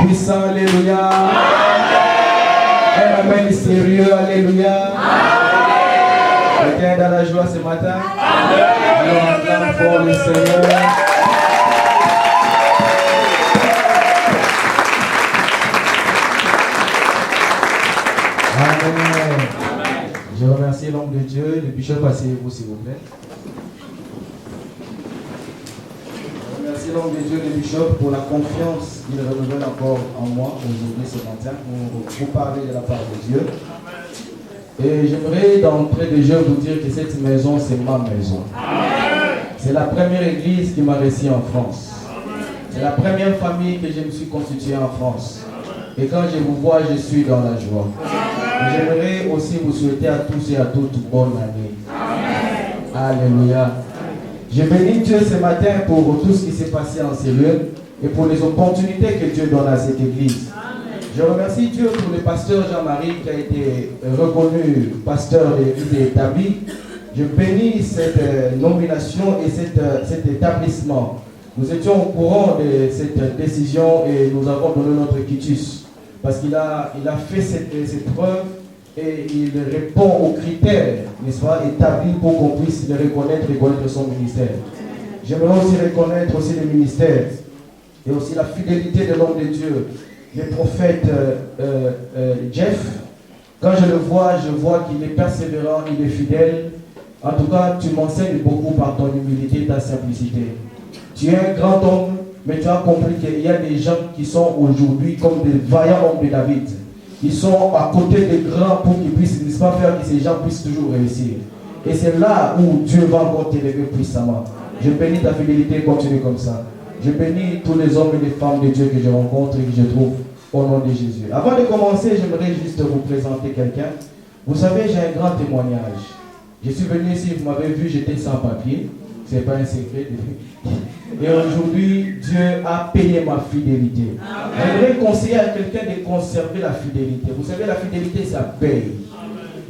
puissant, alléluia. Un amen sérieux, alléluia. Quelqu'un est dans la joie ce matin? Alors acclame fort le Seigneur. Amen. Je remercie l'homme de Dieu, le bishop, asseyez-vous s'il vous plaît. Je remercie l'homme de Dieu, le bishop, pour la confiance qu'il renouvelle encore en moi aujourd'hui ce matin pour vous parler de la part de Dieu. Et j'aimerais d'entrée de jeu vous dire que cette maison, c'est ma maison. C'est la première église qui m'a reçu en France. C'est la première famille que je me suis constituée en France. Et quand je vous vois, je suis dans la joie. J'aimerais aussi vous souhaiter à tous et à toutes bonne année. Alléluia. Je bénis Dieu ce matin pour tout ce qui s'est passé en ces lieux et pour les opportunités que Dieu donne à cette église. Je remercie Dieu pour le pasteur Jean-Marie qui a été reconnu pasteur de l'église établie. Je bénis cette nomination et cet établissement. Nous étions au courant de cette décision et nous avons donné notre quitus. Parce qu'il a fait cette preuve et il répond aux critères, n'est-ce pas, établis pour qu'on puisse le reconnaître son ministère. J'aimerais aussi reconnaître aussi le ministère et aussi la fidélité de l'homme de Dieu, le prophète Jeff. Quand je le vois, je vois qu'il est persévérant, il est fidèle. En tout cas, tu m'enseignes beaucoup par ton humilité, ta simplicité. Tu es un grand homme, mais tu as compris qu'il y a des gens qui sont aujourd'hui comme des vaillants hommes de David. Ils sont à côté des grands pour qu'ils puissent, n'est-ce pas, faire que ces gens puissent toujours réussir. Et c'est là où Dieu va encore t'élever puissamment. Je bénis ta fidélité, continue comme ça. Je bénis tous les hommes et les femmes de Dieu que je rencontre et que je trouve au nom de Jésus. Avant de commencer, j'aimerais juste vous présenter quelqu'un. Vous savez, j'ai un grand témoignage. Je suis venu ici, vous m'avez vu, j'étais sans papier. Ce n'est pas un secret. Et aujourd'hui, Dieu a payé ma fidélité. J'aimerais conseiller à quelqu'un de conserver la fidélité. Vous savez, la fidélité, ça paye.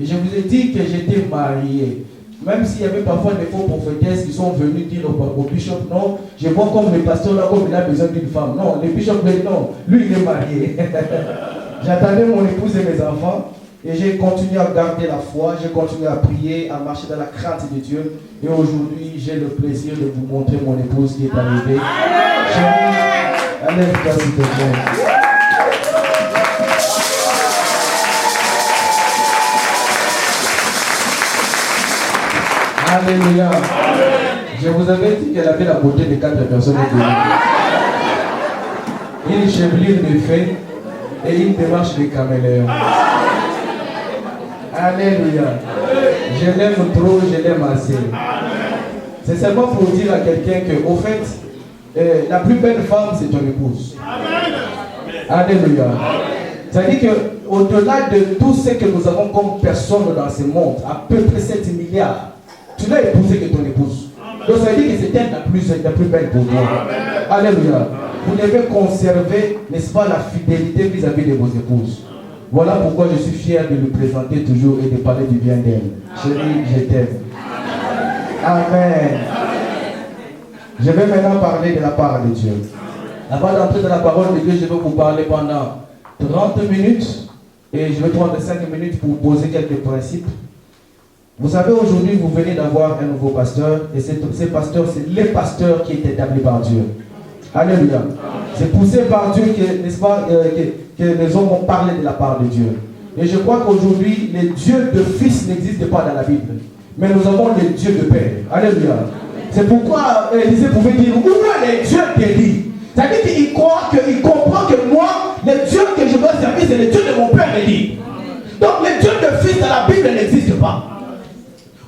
Et je vous ai dit que j'étais marié. Même s'il y avait parfois des faux prophétesses qui sont venus dire au bishop, non, je vois comme le pasteur là, comme il a besoin d'une femme. Non, le bishop, non, lui il est marié. J'attendais mon épouse et mes enfants. Et j'ai continué à garder la foi, j'ai continué à prier, à marcher dans la crainte de Dieu. Et aujourd'hui, j'ai le plaisir de vous montrer mon épouse qui est arrivée. Chérie, lève-toi s'il te plaît. Alléluia. Je vous avais dit qu'elle avait la beauté de 4 personnes. Une chevelure de fée et une démarche de caméléon. Alléluia. Je l'aime trop, je l'aime assez. C'est seulement pour dire à quelqu'un que, au fait, la plus belle femme, c'est ton épouse. Alléluia. C'est-à-dire qu'au-delà de tout ce que nous avons comme personne dans ce monde, à peu près 7 milliards, tu n'as épousé que ton épouse. Donc ça veut dire que c'est elle la plus belle pour toi. Alléluia. Vous devez conserver, n'est-ce pas, la fidélité vis-à-vis de vos épouses. Voilà pourquoi je suis fier de le présenter toujours et de parler du bien d'elle. Chérie, je t'aime. Amen. Je vais maintenant parler de la part de Dieu. Avant d'entrer dans la parole de Dieu, je vais vous parler pendant 30 minutes et je vais prendre 5 minutes pour poser quelques principes. Vous savez, aujourd'hui, vous venez d'avoir un nouveau pasteur et ce pasteur, c'est le pasteur qui est établi par Dieu. Alléluia. C'est poussé par Dieu, n'est-ce pas, que les hommes ont parlé de la part de Dieu. Et je crois qu'aujourd'hui, le Dieu de fils n'existe pas dans la Bible. Mais nous avons le Dieu de père. Alléluia. C'est pourquoi Élisée pouvait dire, où est le Dieu d'Élie? C'est-à-dire qu'il croit, qu'il comprend que moi, le Dieu que je dois servir, c'est le Dieu de mon père Élie. Donc le Dieu de fils dans la Bible n'existe pas.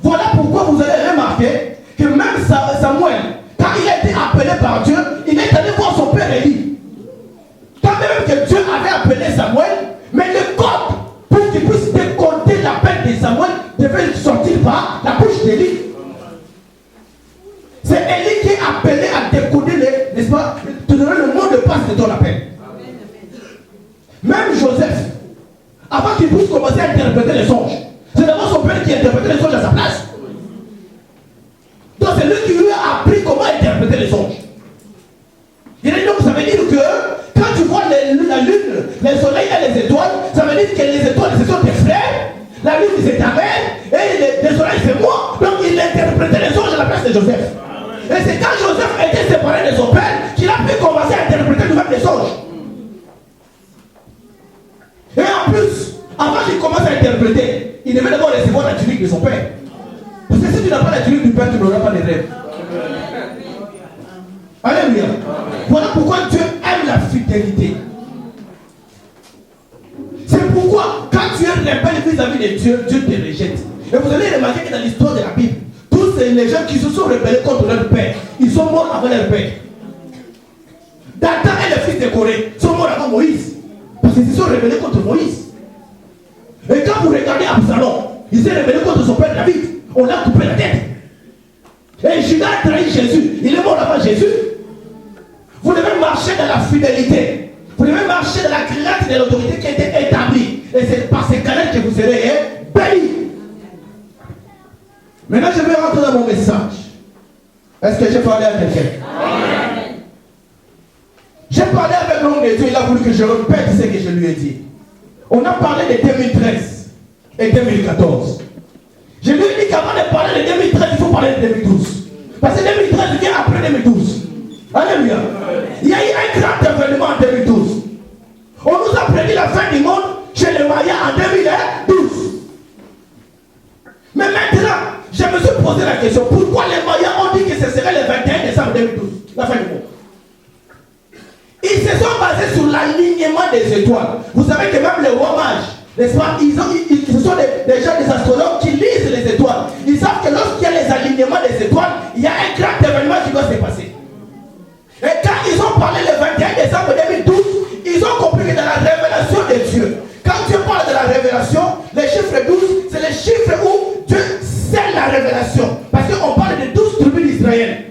Voilà pourquoi vous allez remarquer que même Samuel, quand il a été appelé par Dieu, il est allé voir son père Élie. Quand même que Dieu avait appelé Samuel, mais le code pour qu'il puisse décoder l'appel de Samuel devait sortir par la bouche d'Élie. C'est Élie qui est appelé à décoder, n'est-ce pas, te donner le mot de passe de ton appel. Même Joseph, avant qu'il puisse commencer à interpréter les songes, c'est d'abord son père qui interprétait les songes à sa place. Donc c'est lui qui lui a appris comment interpréter les songes. Il a dit donc ça veut dire que quand tu vois la de son Père. Parce que si tu n'as pas la tunique du Père, tu n'auras pas les rêves. Alléluia. Voilà pourquoi Dieu aime la fidélité. C'est pourquoi, quand tu es rebelle vis-à-vis de Dieu, Dieu te rejette. Et vous allez remarquer que dans l'histoire de la Bible, tous les gens qui se sont rebellés contre leur père, ils sont morts avant leur père. Dathan et le fils de Corée sont morts avant Moïse. Parce qu'ils se sont rebellés contre Moïse. Et quand vous regardez Absalom, il s'est rebellé contre son père David. On a coupé la tête. Et Judas a trahi Jésus. Il est mort avant Jésus. Vous devez marcher dans la fidélité. Vous devez marcher dans la grâce de l'autorité qui a été établie. Et c'est par ces canaux que vous serez bénis. Maintenant, je vais rentrer dans mon message. Est-ce que j'ai parlé à quelqu'un? J'ai parlé avec l'homme de Dieu. Il a voulu que je répète ce que je lui ai dit. On a parlé de 2013 et 2014. Je lui ai dit qu'avant de parler de 2013, il faut parler de 2012. Parce que 2013 vient après 2012. Alléluia. Il y a eu un grand événement en 2012. On nous a prédit la fin du monde chez les Mayas en 2012. Mais maintenant, je me suis posé la question, pourquoi les Mayas ont dit que ce serait le 21 décembre 2012, la fin du monde? Ils se sont basés sur l'alignement des étoiles. Vous savez que même les rois mages, n'est-ce pas, ce sont des gens, des astronomes qui lisent les étoiles. Ils savent que lorsqu'il y a les alignements des étoiles, il y a un grand événement qui doit se passer. Et quand ils ont parlé le 21 décembre 2012, ils ont compris que dans la révélation de Dieu, quand Dieu parle de la révélation, le chiffre 12, c'est le chiffre où Dieu scelle la révélation. Parce qu'on parle de 12 tribus d'Israël.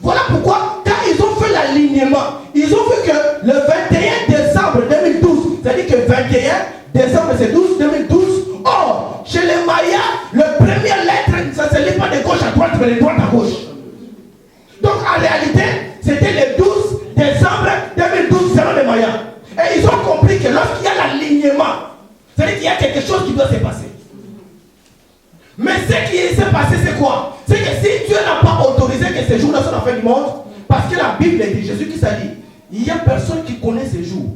Voilà pourquoi, quand ils ont fait l'alignement, ils ont vu que le 21 décembre 2012, c'est-à-dire que 21 décembre c'est 12, 2012, or, chez les Mayas, le première lettre, ça ne se lit pas de gauche à droite, mais de droite à gauche. Donc en réalité, c'était le 12 décembre 2012 selon les Mayas. Et ils ont compris que lorsqu'il y a l'alignement, c'est-à-dire qu'il y a quelque chose qui doit se passer. Mais ce qui s'est passé, c'est quoi? C'est que si Dieu n'a pas autorisé que ces jours-là soient la fin du monde, parce que la Bible dit, Jésus qui s'est dit, il n'y a personne qui connaît ces jours.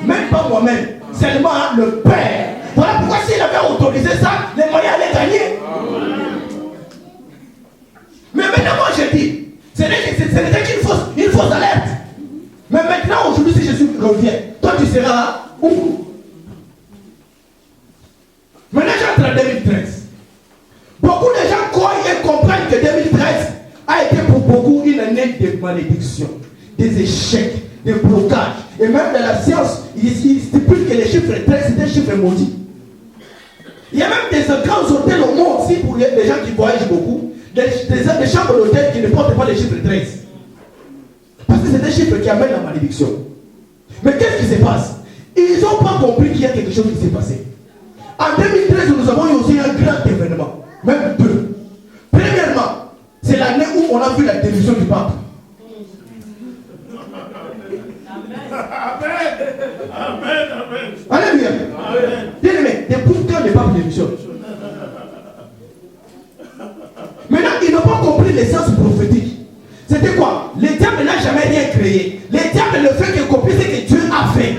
Même pas moi-même, seulement le Père. Voilà pourquoi s'il avait autorisé ça, les Mayas allaient gagner. Mais maintenant, moi je dis, ce n'était qu'une fausse alerte. Mais maintenant, aujourd'hui, si Jésus revient, toi tu seras où? Maintenant, j'entre en 2013. Beaucoup de gens croient et comprennent que 2013 a été pour beaucoup une année de malédiction, des échecs, des blocages. Et même dans la science, il stipule que le chiffre 13 c'est un chiffre maudit. Il y a même des grands hôtels au monde, si pour les gens qui voyagent beaucoup, des chambres d'hôtel qui ne portent pas le chiffre 13. Parce que c'est un chiffre qui amène la malédiction. Mais qu'est-ce qui se passe? Ils n'ont pas compris qu'il y a quelque chose qui s'est passé. En 2013, nous avons eu aussi un grand événement. Même deux. Premièrement, c'est l'année où on a vu la démission du pape. Amen. Alléluia. Bien aimé, depuis quand le pape démissionne? Maintenant, ils n'ont pas compris l'essence prophétique. C'était quoi? Le diable n'a jamais rien créé. Le diable ne fait que copier ce que Dieu a fait.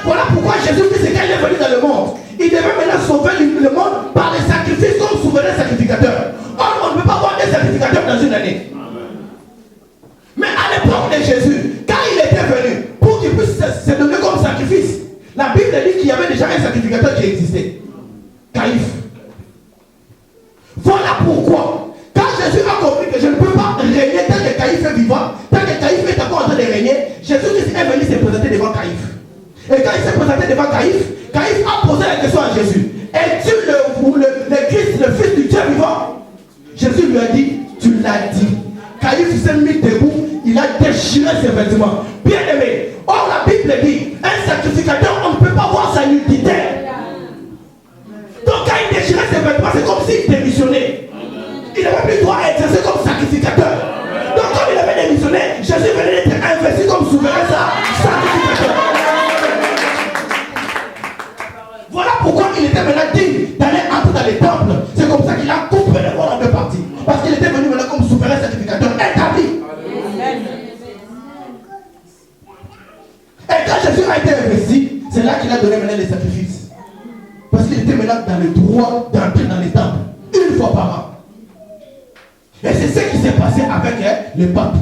Voilà pourquoi Jésus dit c'est quand il est venu dans le monde. Il devait maintenant sauver le monde par les sacrifices comme souverain sacrificateur. Or, on ne peut pas avoir des sacrificateurs dans une année. Mais à l'époque de Jésus, quand il était venu, pour qu'il puisse se donner comme sacrifice, la Bible dit qu'il y avait déjà un sacrificateur qui existait. Caïphe. Voilà pourquoi, quand Jésus a compris que je ne peux pas régner tant que Caïphe est vivant, tant que Caïphe est encore en train de régner, Jésus est venu se présenter devant Caïphe. Et quand il s'est présenté devant Caïphe, Caïphe a posé la question à Jésus. Es-tu le Christ, le Fils du Dieu vivant? Jésus lui a dit, tu l'as dit. Caïphe s'est mis debout, il a déchiré ses vêtements. Bien aimé, or la Bible dit, un sacrificateur, on ne peut pas voir sa nudité. Donc quand il déchirait ses vêtements, c'est comme s'il démissionnait. Il n'avait plus droit à exercer comme sacrificateur. Donc comme il avait démissionné, Jésus venait d'être investi comme souverain sacrificateur. Voilà pourquoi il était maintenant digne d'aller entrer dans les temples. C'est comme ça qu'il a coupé le monde en deux parties. Parce qu'il était venu maintenant comme souverain sacrificateur établi. Et quand Jésus a été investi, c'est là qu'il a donné maintenant les sacrifices. Parce qu'il étaient maintenant dans le droit d'entrer dans les temples, une fois par an. Et c'est ce qui s'est passé avec les papes.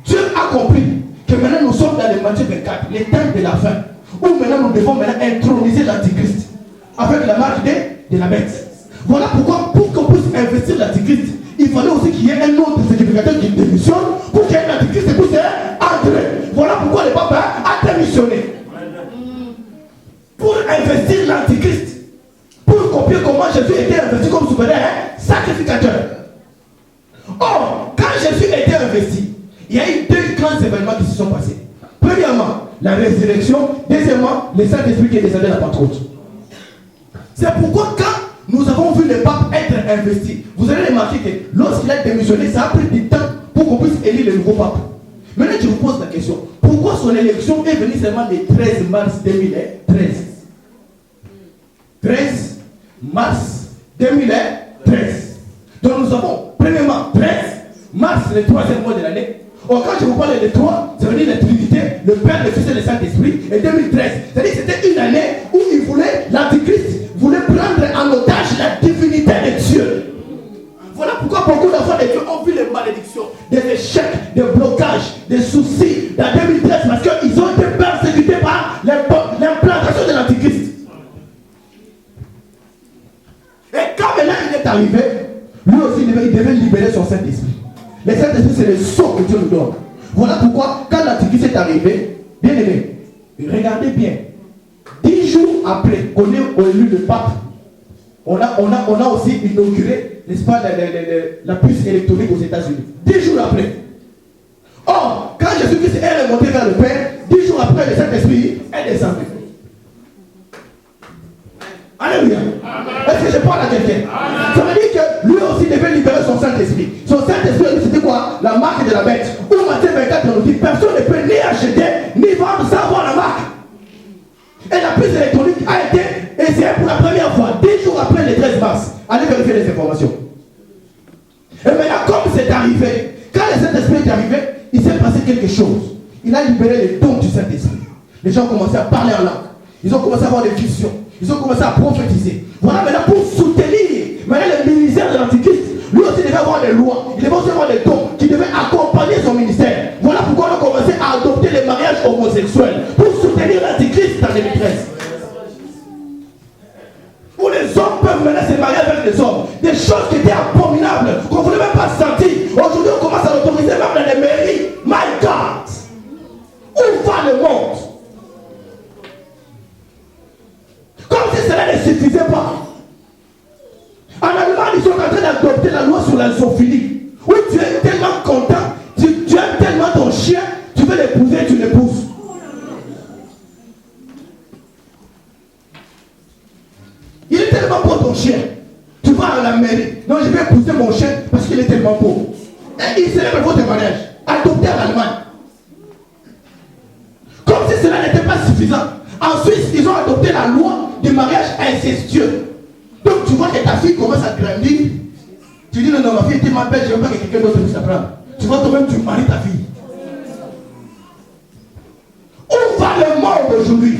Dieu a compris que maintenant nous sommes dans le Matthieu 24, les temps de la fin, où maintenant nous devons maintenant introniser l'Antichrist avec la marque de la bête. Voilà pourquoi, pour qu'on puisse investir l'Antichrist, il fallait aussi qu'il y ait un autre sacrificateur qui démissionne pour qu'il y ait l'Antichrist et puisse entrer. Voilà pourquoi le pape a démissionné. Pour investir l'Antichrist, pour copier comment Jésus était investi comme souverain sacrificateur. Or, quand Jésus était investi, il y a eu deux grands événements qui se sont passés. Premièrement, la résurrection. Deuxièmement, le Saint-Esprit qui est descendu à la Pentecôte. C'est pourquoi quand nous avons vu le pape être investi, vous allez remarquer que lorsqu'il a démissionné, ça a pris du temps pour qu'on puisse élire le nouveau pape. Maintenant, je vous pose la question. Pourquoi son élection est venue seulement le 13 mars 2013 13 mars 2013. Donc nous avons, premièrement, 13 mars, le troisième mois de l'année. Or, quand je vous parle de 3, ça veut dire la Trinité, le Père, le Fils et le Saint-Esprit, et 2013. C'est-à-dire que c'était une année où il voulait, l'Antichrist voulait prendre en otage la divinité de Dieu. Voilà pourquoi beaucoup d'enfants de Dieu ont vu les malédictions, des échecs, des blocages, des soucis dans 2013 parce qu'ils ont été persécutés par l'implantation de l'Antichrist. Et quand maintenant il est arrivé, lui aussi il devait libérer son Saint-Esprit. Le Saint-Esprit, c'est le sceau que Dieu nous donne. Voilà pourquoi, quand l'Antichrist est arrivé, bien aimé, regardez bien, 10 jours après qu'on ait élu le pape, on a aussi inauguré, n'est-ce pas, la puce électronique aux États-Unis. 10 jours après. Or, quand Jésus-Christ est remonté vers le Père, 10 jours après, le Saint-Esprit est descendu. Alléluia. Est-ce que je parle à quelqu'un? Ça veut dire que lui aussi devait libérer son Saint-Esprit. Son Saint-Esprit, c'était quoi? La marque de la bête. Où Matthieu 24 nous dit, personne ne peut ni acheter, ni vendre sans avoir la marque. Et la puce électronique a été essayée pour la première fois, 10 jours après le 13 mars. Allez vérifier les informations. Et maintenant, comme c'est arrivé, quand le Saint-Esprit est arrivé, il s'est passé quelque chose. Il a libéré les dons du Saint-Esprit. Les gens ont commencé à parler en langue. Ils ont commencé à avoir des visions. Ils ont commencé à prophétiser. Voilà maintenant pour soutenir maintenant le ministère de l'Antichrist. Lui aussi devait avoir des lois. Il devait aussi avoir des dons qui devaient accompagner son ministère. Voilà pourquoi on a commencé à adopter les mariages homosexuels pour soutenir l'Antichrist en 2013. Où les hommes peuvent maintenant se marier avec les hommes. Des choses qui étaient abominables, qu'on ne voulait même pas sentir. Aujourd'hui, on commence à l'autoriser même dans les mairies. My God! Où va le monde? Comme si cela ne suffisait pas. En Allemagne, ils sont en train d'adopter la loi sur la zoophilie. Oui, tu es tellement content, tu aimes tellement ton chien, tu veux l'épouser, tu l'épouses. Il est tellement beau ton chien. Tu vas à la mairie. Non, je vais épouser mon chien parce qu'il est tellement beau. Et il célèbre votre mariage. Adopté en Allemagne. Comme si cela n'était pas suffisant. En Suisse, ils ont adopté la loi du mariage incestueux. Donc tu vois que ta fille commence à grandir. Tu dis non, non, ma fille est tellement belle, je ne veux pas que quelqu'un d'autre puisse la prendre. Tu vois toi-même, tu maries ta fille. Où va le monde aujourd'hui?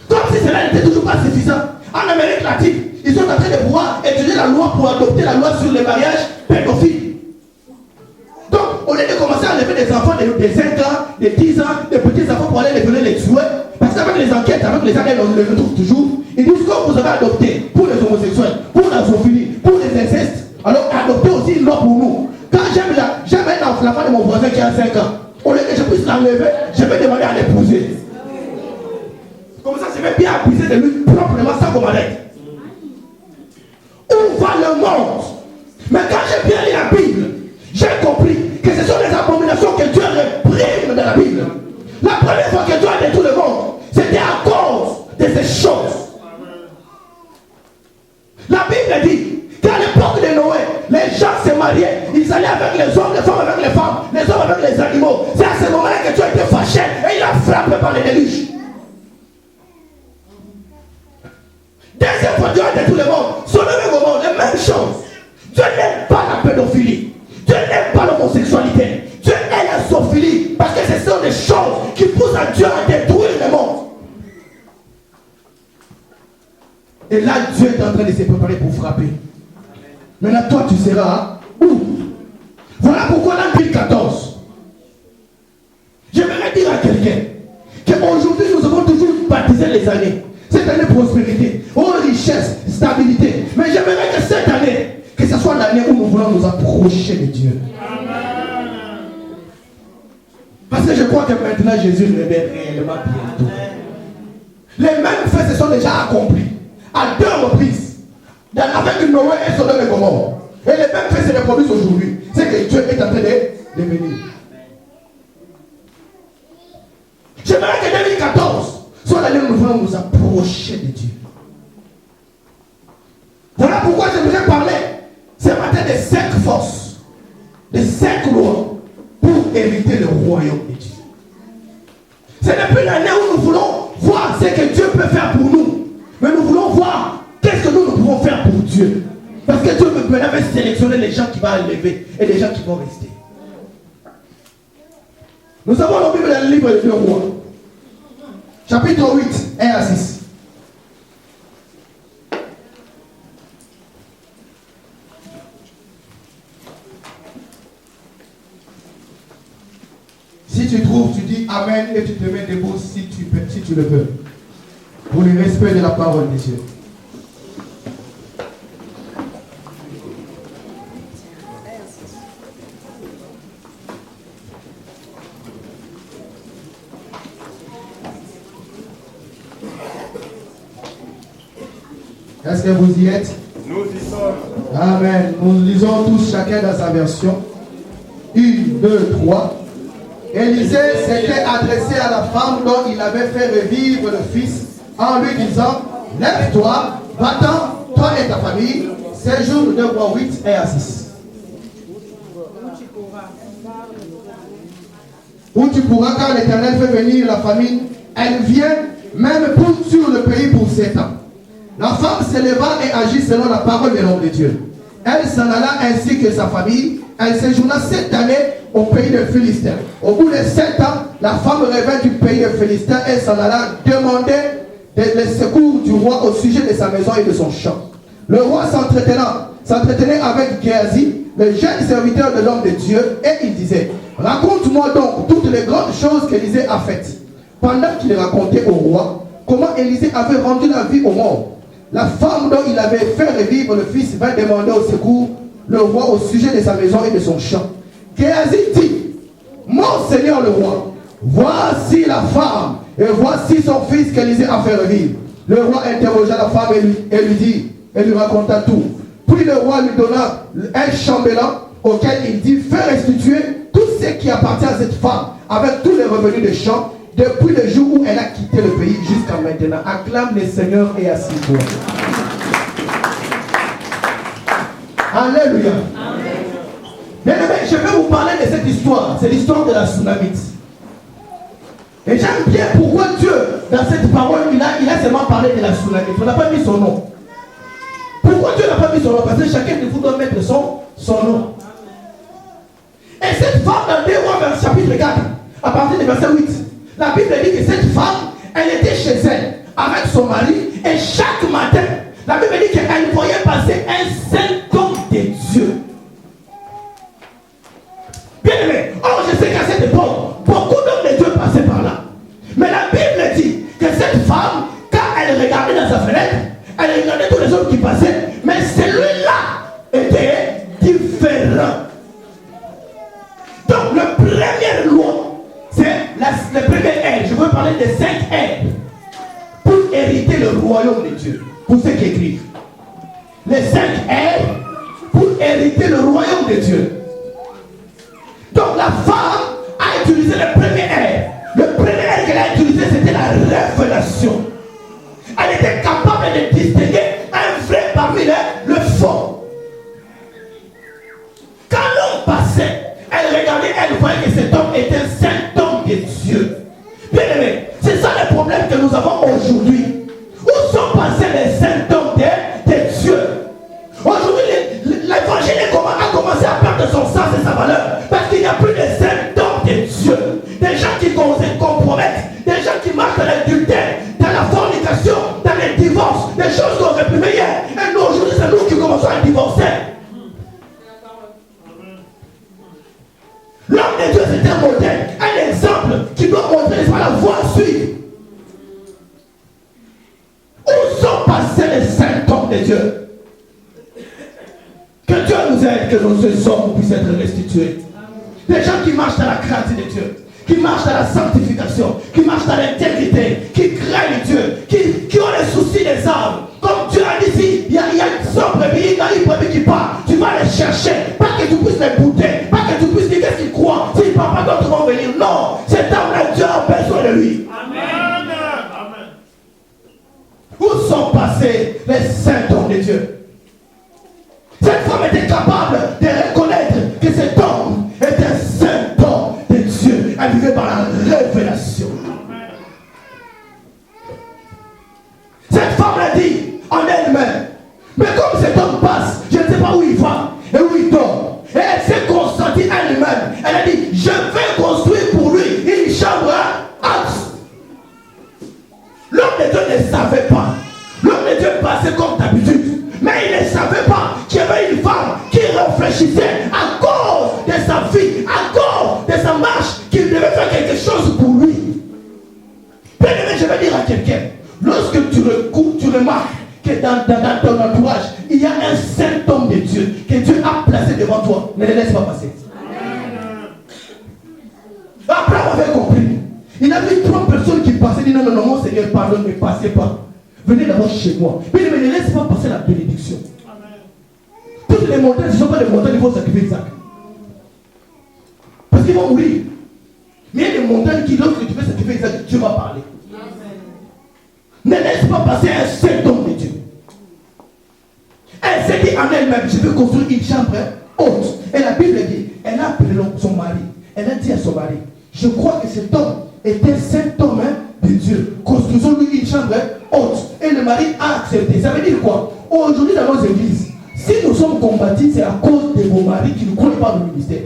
Comme si cela n'était toujours pas suffisant. En Amérique latine, ils sont en train de pouvoir étudier la loi pour adopter la loi sur les mariages pédophiles. Donc, au lieu de commencer à enlever des enfants de 5 ans, de 10 ans, de petits enfants pour aller les venir les tuer, parce qu'avec les enquêtes, avec les années, on les retrouve toujours, ils disent que vous avez adopté pour les homosexuels, pour la zoophilie, pour les incestes, alors adoptez aussi une loi pour nous. Quand j'aime l'enfant de mon voisin qui a 5 ans, au lieu que je puisse l'enlever, je vais demander à l'épouser. Comme ça, je vais bien abuser de lui proprement sans qu'on m'arrête. Où va le monde? Mais quand j'ai bien lu la Bible, j'ai compris que ce sont les abominations que Dieu réprime dans la Bible. La première fois que Dieu a détruit le monde, c'était à cause de ces choses. La Bible dit qu'à l'époque de Noé, les gens se mariaient, ils allaient avec les hommes, les femmes avec les femmes, les hommes avec les animaux. C'est à ce moment-là que Dieu a été fâché et il a frappé par les déluges. Deuxième fois, Dieu a détruit le monde. Son même moment, les mêmes choses. Dieu n'aime pas la pédophilie. Dieu n'aime pas l'homosexualité. Dieu aime la zoophilie. Parce que ce sont des choses qui poussent à Dieu à détruire le monde. Et là, Dieu est en train de se préparer pour frapper. Maintenant, toi, tu seras où? Voilà pourquoi dans 2014, j'aimerais dire à quelqu'un qu'aujourd'hui, nous avons toujours baptisé les années. Cette année, prospérité, richesse, stabilité. Mais j'aimerais que cette année, que ce soit l'année où nous voulons nous approcher de Dieu. Parce que je crois que maintenant, Jésus revient réellement bientôt. Les mêmes faits se sont déjà accomplis à 2 reprises. Avec Noé et Sodome et Gomorrhe. Et les mêmes faits se reproduisent aujourd'hui. C'est que Dieu est en train de venir. J'aimerais que 2014 soit l'année où nous voulons nous approcher de Dieu. Voilà pourquoi j'aimerais parler ce matin des 5 forces, des 5 lois pour éviter le royaume de Dieu. C'est depuis l'année où nous voulons voir ce que Dieu peut faire pour nous. Mais nous voulons voir qu'est-ce que nous pouvons faire pour Dieu. Parce que Dieu maintenant va sélectionner les gens qui vont enlever et les gens qui vont rester. Nous avons la Bible dans le livre des 2 rois. Chapitre 8, 1 à 6. Si tu trouves, tu dis Amen et tu te mets debout si tu le veux. Pour le respect de la parole de Dieu. Est-ce que vous y êtes? Nous y sommes. Amen. Nous lisons tous chacun dans sa version. 1, 2, 3. Élisée s'était adressé à la femme dont il avait fait revivre le fils en lui disant: lève-toi, va-t'en, toi et ta famille, séjourne 2 rois 8, 1 à 6. Où tu pourras, quand l'Éternel fait venir la famine, elle vient même sur le pays pour 7 ans. La femme s'éleva et agit selon la parole de l'homme de Dieu. Elle s'en alla ainsi que sa famille. Elle séjourna 7 années au pays de Philistins. Au bout de 7 ans, la femme revint du pays de Philistins et s'en alla demander le secours du roi au sujet de sa maison et de son champ. Le roi s'entretenait avec Géasi, le jeune serviteur de l'homme de Dieu, et il disait: raconte-moi donc toutes les grandes choses qu'Élisée a faites. Pendant qu'il racontait au roi comment Élisée avait rendu la vie aux morts, la femme dont il avait fait revivre le fils vint demander au secours le roi au sujet de sa maison et de son champ. Géasi dit: mon seigneur le roi, voici la femme et voici son fils qu'Élisée a fait revivre. Le roi interrogea la femme et lui raconta tout. Puis le roi lui donna un chambellan auquel il dit: fais restituer tout ce qui appartient à cette femme avec tous les revenus des champs depuis le jour où elle a quitté le pays jusqu'à maintenant. Acclame le Seigneur et assis-toi. Alléluia. Bien aimé, je vais vous parler de cette histoire. C'est l'histoire de la Sunamite. Et j'aime bien pourquoi Dieu, dans cette parole, il a seulement parlé de la Sunamite. On n'a pas mis son nom. Pourquoi Dieu n'a pas mis son nom? Parce que chacun de vous doit mettre son nom. Et cette femme, dans 2 Rois, chapitre 4, à partir du verset 8, la Bible dit que cette femme, elle était chez elle avec son mari, et chaque matin, la Bible dit qu'elle voyait passer un saint homme de Dieu. Bien aimé, or je sais qu'à cette époque, beaucoup d'hommes de Dieu passaient par là. Mais la Bible dit que cette femme, quand elle regardait dans sa fenêtre, elle regardait tous les hommes qui passaient, mais celui-là était différent. Donc, la première loi, c'est la première ère. Je veux parler des 5 ères pour hériter le royaume de Dieu. Pour ceux qui écrivent. Les 5 ères pour hériter le royaume de Dieu. Donc, la femme a utilisé le premier ère. Le premier ère qu'elle a utilisé, c'était la révélation. Elle était capable de distinguer un vrai parmi le faux. Quand l'homme passait, elle regardait, elle voyait que cet homme était un saint homme de Dieu. Bien aimé, c'est ça le problème que nous avons aujourd'hui. Où sont passés les saints hommes de Dieu? Aujourd'hui, l'évangile a commencé à perdre son sens et sa valeur. Parce qu'il n'y a plus de saints hommes de Dieu. Des gens qui compromettent, des gens qui marchent dans l'adultère, dans la fornication. dans les divorces, des choses qu'on réprimait hier. Et nous, aujourd'hui, c'est nous qui commençons à divorcer. L'homme de Dieu, c'est un modèle, un exemple qui doit montrer la voie à suivre. Où sont passés les saints hommes de Dieu? Que Dieu nous aide, que nos hommes puissent être restitués. Des gens qui marchent dans la crainte de Dieu, qui marchent dans la sanctification, qui marchent dans l'intégrité, qui craignent Dieu, qui ont les soucis des âmes. Comme Dieu a dit ici, il y a une sombre brebis, il y a une brebis qui part. Tu vas les chercher, pas que tu puisses les bouter, pas que tu puisses dire qu'est-ce qu'ils croient. S'ils ne parlent pas, d'autres vont venir. Non, cet homme-là, Dieu a besoin de lui. Amen. Amen. Où sont passés les saints hommes de Dieu? Cette femme était capable de reconnaître que cet homme était un saint homme de Dieu. Elle vivait par la révélation. Cette femme l'a dit en elle-même. Mais comme cet homme passe, je ne sais pas où il va et où il dort. Et elle s'est consentie elle-même. Elle a dit, je vais construire pour lui une chambre haute. L'homme de Dieu ne savait pas. L'homme de Dieu passait comme d'habitude. Mais il ne savait pas qu'il y avait une femme qui réfléchissait à cause de sa vie, à cause de sa marche, qu'il devait faire quelque chose pour lui. Bien-aimé, je vais dire à quelqu'un, lorsque tu remarques que dans ton entourage, il y a un saint homme de Dieu que Dieu a placé devant toi, ne le laisse pas passer. Abraham avait compris. Il a vu 3 personnes qui passaient, il dit non, mon Seigneur, pardonne, ne passez pas. Venez d'abord chez moi. Mais ne laisse pas passer la bénédiction. Amen. Toutes les montagnes, ce ne sont pas des montagnes, il faut sacrifier Isaac. Parce qu'ils vont mourir. Mais il y a des montagnes qui, lorsque tu veux sacrifier Isaac, Dieu va parler. Amen. Ne laisse pas passer un seul homme de Dieu. Elle s'est dit en elle-même, je veux construire une chambre haute. Et la Bible dit, elle a appelé son mari. Elle a dit à son mari, je crois que cet homme était saint homme de Dieu. Construisons-lui une chambre haute. Et le mari a accepté. Ça veut dire quoi? Aujourd'hui dans nos églises, si nous sommes combattus, c'est à cause de vos maris qui ne croient pas au ministère.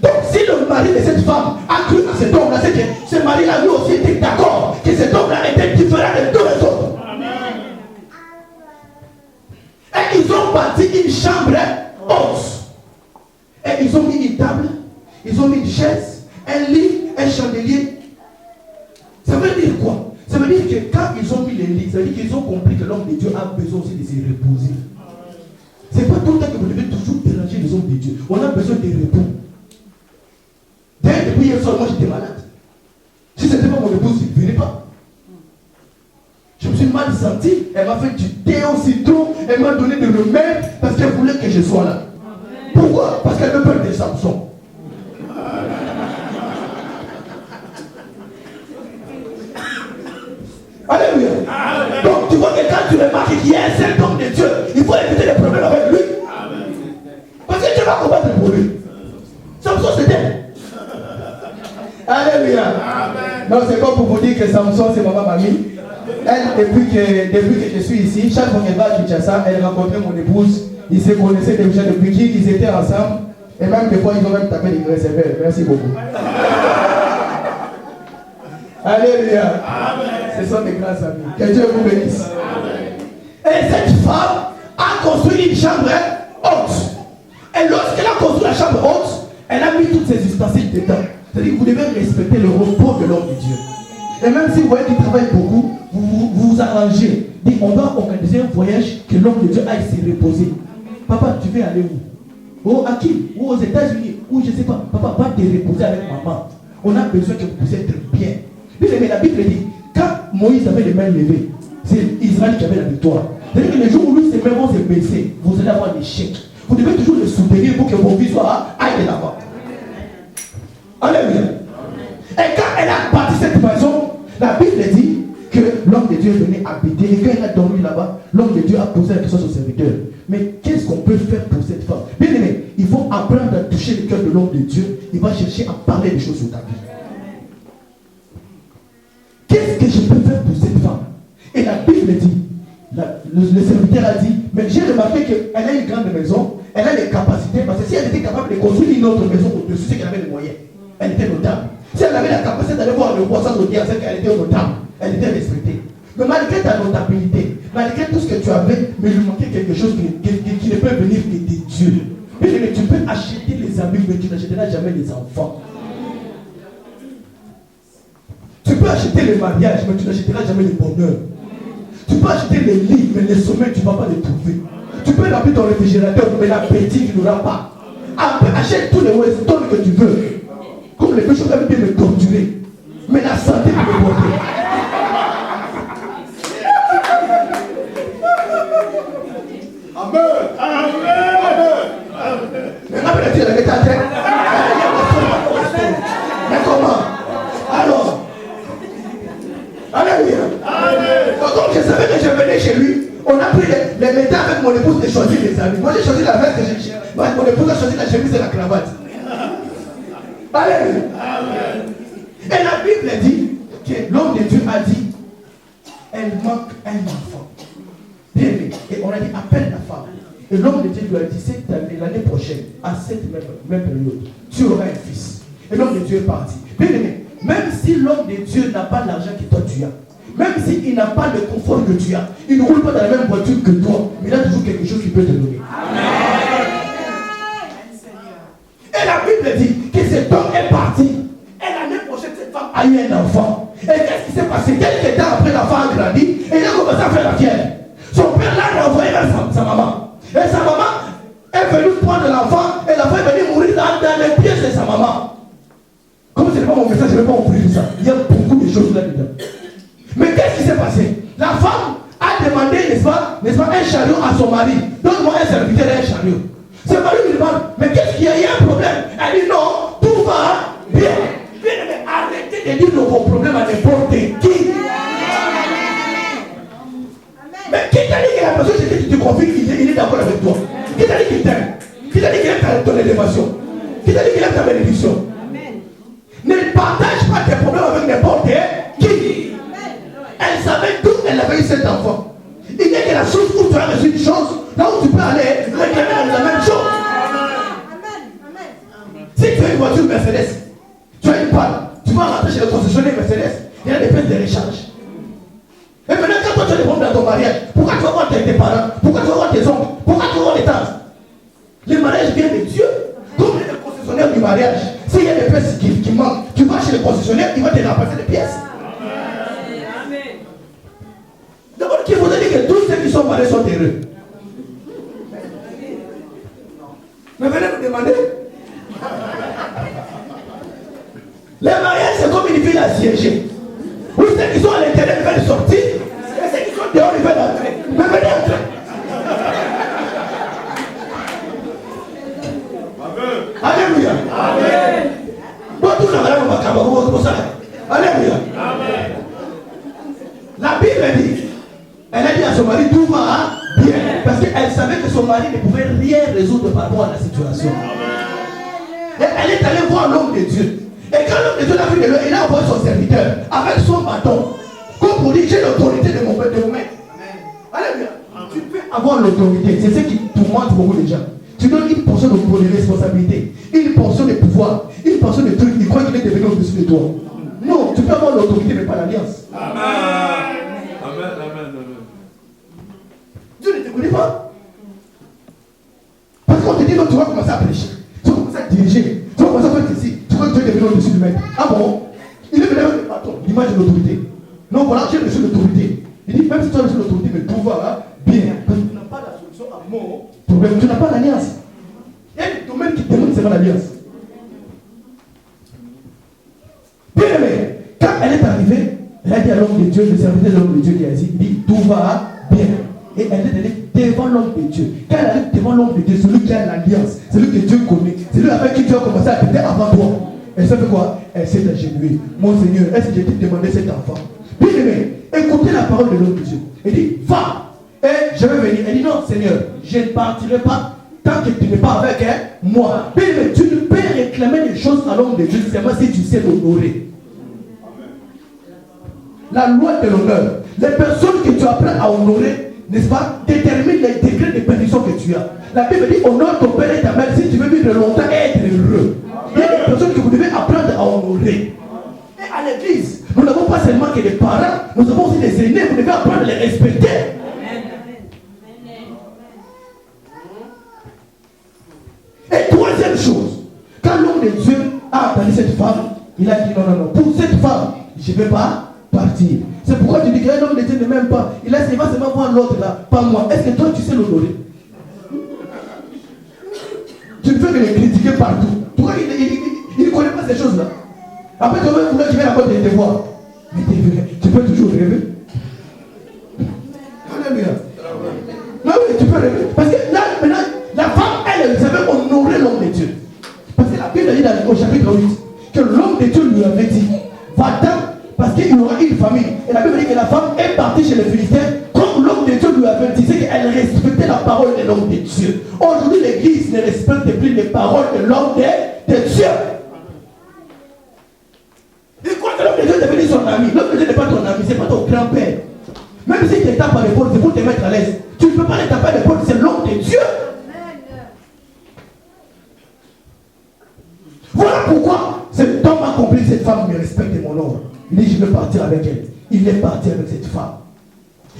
Donc si le mari de cette femme a cru à cet homme-là, c'est que ce mari-là lui aussi était d'accord que cet homme-là était différent de tous les autres. Amen. Et ils ont bâti une chambre haute. Et ils ont mis une table, ils ont mis une chaise, un lit, un chandelier. Ça veut dire quoi? Ça veut dire que quand ils ont mis les lits, ça veut dire qu'ils ont compris que l'homme de Dieu a besoin aussi de se reposer. Ce n'est pas tout le temps que vous devez toujours déranger les hommes de Dieu. On a besoin de repos. D'ailleurs, depuis hier soir, moi j'étais malade. Si ce n'était pas mon épouse, il ne venait pas. Je me suis mal senti. Elle m'a fait du thé au citron. Elle m'a donné des remèdes parce qu'elle voulait que je sois là. Pourquoi? Parce qu'elle me peur de Samson. Alléluia. Donc tu vois que quand tu remarques qu'il y a un seul homme de Dieu, il faut éviter les problèmes avec lui. Parce que Dieu va combattre pour lui. Samson c'était. Alléluia. Non, c'est pas pour vous dire que Samson c'est maman mamie. Elle, depuis que je suis ici, chaque fois qu'elle va à Kinshasa, elle rencontrait mon épouse. Ils se connaissaient déjà depuis qu'ils étaient ensemble. Et même des fois, ils ont même tapé les graisses. Merci beaucoup. Alléluia. Ce sont des grands amis. Que Dieu vous bénisse. Amen. Et cette femme a construit une chambre haute. Et lorsqu'elle a construit la chambre haute, elle a mis toutes ses ustensiles dedans. C'est-à-dire que vous devez respecter le repos de l'homme de Dieu. Et même si vous voyez qu'il travaille beaucoup, vous arrangez. Dites, on doit organiser un voyage que l'homme de Dieu aille se reposer. Papa, tu veux aller où? Oh, à qui? Ou aux États-Unis? Ou je ne sais pas. Papa, va te reposer avec maman. On a besoin que vous puissiez être bien. Mais la Bible dit, quand Moïse avait les mains levées, c'est Israël qui avait la victoire. C'est-à-dire que les jours où lui, ses mains vont se baisser, vous allez avoir des chèques. Vous devez toujours les soutenir pour que vos vies soient aillent de l'avant. Alléluia. Et quand elle a bâti cette maison, la Bible dit que l'homme de Dieu venait habiter. Et quand elle a dormi là-bas, l'homme de Dieu a posé la question à son serviteur. Mais qu'est-ce qu'on peut faire pour cette femme? Bien aimé, il faut apprendre à toucher le cœur de l'homme de Dieu. Il va chercher à parler des choses sur ta vie. Qu'est-ce que je peux faire pour cette femme? Et la Bible dit, le serviteur a dit, mais j'ai remarqué qu'elle a une grande maison, elle a les capacités, parce que si elle était capable de construire une autre maison au-dessus, c'est qu'elle avait les moyens. Elle était notable. Si elle avait la capacité d'aller voir le roi sans audience, c'est qu'elle était notable. Elle était respectée. Mais malgré ta notabilité, malgré tout ce que tu avais, mais il manquait quelque chose qui ne peut venir que de Dieu. Mais tu peux acheter les habits, mais tu n'achèteras jamais les enfants. Tu peux acheter le mariage, mais tu n'achèteras jamais le bonheur. Tu peux acheter les lits, mais les sommets, tu ne vas pas les trouver. Tu peux remplir ton réfrigérateur, mais l'appétit, tu n'auras pas. Achète tous les Weston que tu veux. Comme les pécheurs aiment bien me torturer. Mais la santé, tu peux porter. Amen. Amen. Mais comment? Alors, alléluia. Donc je savais que je venais chez lui. On a pris les temps avec mon épouse de choisir les amis. Moi j'ai choisi la veste que j'ai cherché. Mon épouse a choisi la chemise et la cravate. Alléluia. Et la Bible dit que l'homme de Dieu a dit, elle manque un enfant. Bien aimé. Et on a dit, appelle la femme. Et l'homme de Dieu lui a dit, cette année, l'année prochaine, à cette même période, tu auras un fils. Et l'homme de Dieu est parti. Bien aimé, même si l'homme de Dieu n'a pas l'argent que toi tu as, même s'il n'a pas le confort que tu as, il ne roule pas dans la même voiture que toi, mais il a toujours quelque chose qui peut te donner. Amen. Et la Bible dit que cet homme est parti. Et l'année prochaine, cette femme a eu un enfant. Et qu'est-ce qui s'est passé? Quelques temps après, l'enfant a grandi et il a commencé à faire la fière. Son père l'a renvoyé vers sa maman. Et sa maman est venue prendre l'enfant et l'enfant est venu mourir dans les pieds de sa maman. Comme ce n'est pas mon message, je ne vais pas ouvrir ça. Il y a beaucoup de choses là-dedans. Mais qu'est-ce qui s'est passé? La femme a demandé, n'est-ce pas, un chariot à son mari. Donne-moi un serviteur et un chariot. Ce mari lui demande, mais qu'est-ce qu'il y a? Il y a un problème. Elle dit non, tout va bien. Mais arrêtez de dire vos problèmes à n'importe qui. Mais qui t'a dit que la personne que tu te confies, il est d'accord avec toi? Qui t'a dit qu'il t'aime? Qui t'a dit qu'il aime ton élévation? Qui t'a dit qu'il aime ta bénédiction? Ne partage pas tes problèmes avec n'importe qui. Elle savait d'où elle avait eu cet enfant. Il dit que la chose où tu as reçu une chose, là où tu peux aller réclamer la même chose. Si tu as une voiture Mercedes, tu as une panne, tu vas rentrer chez le concessionnaire Mercedes, il y a des pièces de rechange. Et maintenant, quand toi tu as des problèmes dans ton mariage, pourquoi tu vas voir tes parents? Pourquoi tu vas voir tes oncles? Pourquoi tu vas voir les tantes? Le mariage vient de Dieu. Comme le concessionnaire du mariage, s'il y a des pièces qui manquent, tu vas chez le concessionnaire, il va te remplacer les pièces. D'abord, qui vous a dit que tous ceux qui sont mariés sont heureux? Mais venez me demander. Les mariages, c'est comme une ville assiégée. Où ceux qui sont à l'intérieur veulent sortir, et ceux qui sont dehors, ils veulent entrer. Mais venez entrer. Alléluia. Amen. Alléluia. La Bible dit, elle a dit à son mari, tout va bien. Parce qu'elle savait que son mari ne pouvait rien résoudre par rapport à la situation. Et elle est allée voir l'homme de Dieu. Et quand l'homme de Dieu l'a vu de lui, il a envoyé son serviteur avec son bâton. Comme pour dire, j'ai l'autorité de mon maître. Alléluia. Tu peux avoir l'autorité. C'est ce qui tourmente beaucoup de gens. Tu donnes une portion de responsabilité, une portion de pouvoir, une portion de trucs. Il croit qu'il est devenu au-dessus de toi. Non, tu peux avoir l'autorité, mais pas l'alliance. Amen. Amen. Amen. Dieu ne te connaît pas. Parce qu'on te dit, non, tu vas commencer à prêcher. Tu vas commencer à diriger. Tu vas commencer à faire ceci. Tu crois que tu es devenu au-dessus du maître. Ah bon? Il est venu avec le bâton, l'image de l'autorité. Non, voilà, j'ai reçu l'autorité. Il dit, même si tu as reçu l'autorité, mais tout va bien. Parce que tu n'as pas la solution à mon problème. Tu n'as pas l'alliance. Il y a des domaines qui demandent seulement l'alliance. Bien aimé, quand elle est arrivée, elle a dit à l'homme de Dieu, le serviteur de l'homme de Dieu qui a dit, il dit, tout va bien. Et elle est allée devant l'homme de Dieu. Quand elle arrive devant l'homme de Dieu, celui qui a l'alliance, celui que Dieu connaît, celui avec qui tu as commencé à péter avant toi. Elle s'est fait quoi? Elle s'est agenouillée. Mon Seigneur, est-ce que j'ai demandé cet enfant? Bien aimé, écoutez la parole de l'homme de Dieu. Elle dit, va, et je vais venir. Elle dit, non Seigneur, je ne partirai pas tant que tu n'es pas avec moi. Bien aimé, tu ne peux réclamer des choses à l'homme de Dieu seulement si tu sais l'honorer. La loi de l'honneur. Les personnes que tu apprends à honorer, n'est-ce pas, déterminent les degrés de bénédiction que tu as. La Bible dit, honore ton père et ta mère si tu veux vivre longtemps et être heureux. Il y a des personnes que vous devez apprendre à honorer. Et à l'église, nous n'avons pas seulement que des parents, nous avons aussi des aînés, vous devez apprendre à les respecter. Et troisième chose, quand l'homme de Dieu a entendu cette femme, il a dit non, non, non, pour cette femme, je ne vais pas partir. C'est pourquoi tu dis qu'un homme de Dieu ne m'aime pas. Il va seulement voir l'autre là, pas moi. Est-ce que toi tu sais l'honorer? Tu ne peux que les critiquer partout. Pourquoi il ne connaît pas ces choses-là? Après, tu vas vouloir qu'il vienne à côté de te voir. Mais tu peux toujours rêver. Alléluia. Non, oui, tu peux rêver. Parce que là, maintenant, la femme, elle savait honorer l'homme de Dieu. Parce que la Bible dit au chapitre 8 que l'homme de Dieu lui avait dit, va-t'en, parce qu'il y aura une famille. Et la Bible dit que la femme est partie chez les Philistins, comme l'homme de Dieu lui avait dit, c'est qu'elle respectait la parole de l'homme de Dieu. Aujourd'hui, l'Église ne respecte plus les paroles de l'homme de Dieu. Il croit que l'homme de Dieu est devenu son ami. L'homme de Dieu n'est pas ton ami, c'est pas ton grand-père. Même si tu tapes à l'épaule, c'est pour te mettre à l'aise. Tu ne peux pas les taper à l'épaule, c'est l'homme de Dieu. Voilà pourquoi cet homme a compris que cette femme me respecte mon ordre. Il dit, je veux partir avec elle. Il est parti avec cette femme.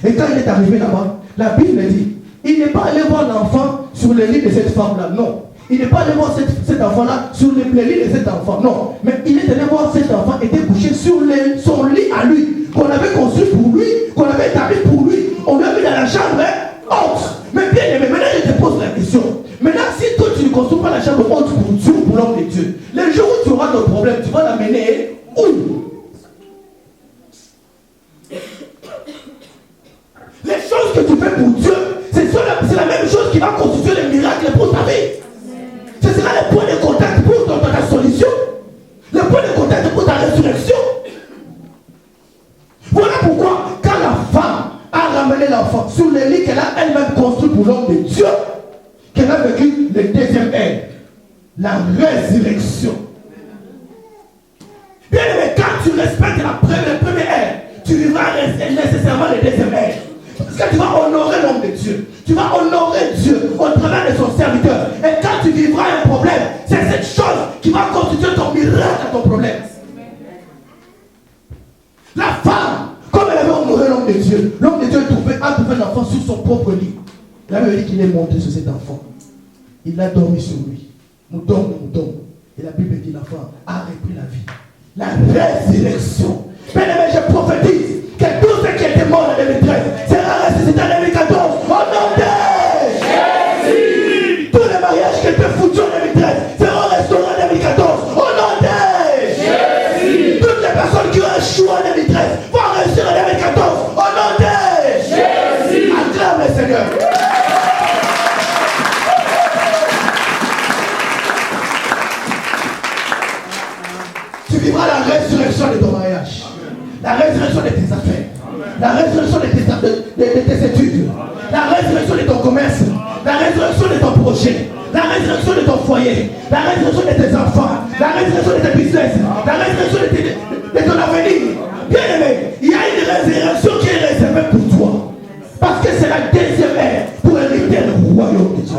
Et quand il est arrivé là-bas, la Bible dit, il n'est pas allé voir l'enfant sur le lit de cette femme-là, non. Il n'est pas allé voir cet enfant-là sur le lit de cet enfant, non. Mais il est allé voir cet enfant était couché sur son lit à lui, qu'on avait construit pour lui, qu'on avait établi pour lui. On l'a mis dans la chambre haute. Mais bien aimé, maintenant je te pose la question. Maintenant, si toi tu ne construis pas la chambre haute pour Dieu ou pour l'homme de Dieu, le jour où tu auras ton problème, tu vas l'amener où? Les choses que tu fais pour Dieu, c'est la même chose qui va constituer les miracles pour ta vie. Ce sera le point de contact pour ta solution, le point de contact pour ta résurrection. Voilà pourquoi, quand la femme a ramené l'enfant sur le lit qu'elle a elle-même construit pour l'homme de Dieu, qu'elle a vécu le deuxième ère, la résurrection. Bien aimé, quand tu respectes la première ère, tu vivras nécessairement le deuxième ère. Parce que tu vas honorer l'homme de Dieu. Tu vas honorer Dieu au travers de son serviteur. Et quand tu vivras un problème, c'est cette chose qui va constituer ton miracle à ton problème. La femme, comme elle avait honoré l'homme de Dieu, l'homme de Dieu a trouvé l'enfant sur son propre lit. La Bible dit qu'il est monté sur cet enfant. Il a dormi sur lui. Nous dormons. Et la Bible dit l'enfant a repris la vie. La résurrection. Bien aimé, je prophétise que tout ce qui était mort en 2013 sera ressuscité en 2014. Au nom de Jésus. Tous les mariages qui étaient foutus en 2013 seront restaurés en 2014. Au nom de Jésus. Toutes les personnes qui ont échoué en 2013 vont réussir en 2014. Au nom de Jésus. Acclame le Seigneur. Tu vivras la résurrection de ton mariage. La résurrection de tes affaires. La résurrection de tes études. La résurrection de ton commerce. La résurrection de ton projet. La résurrection de ton foyer. La résurrection de tes enfants. La résurrection de tes business. La résurrection de ton avenir. Bien aimé, il y a une résurrection qui est réservée pour toi. Parce que c'est la deuxième ère pour hériter le royaume de Dieu.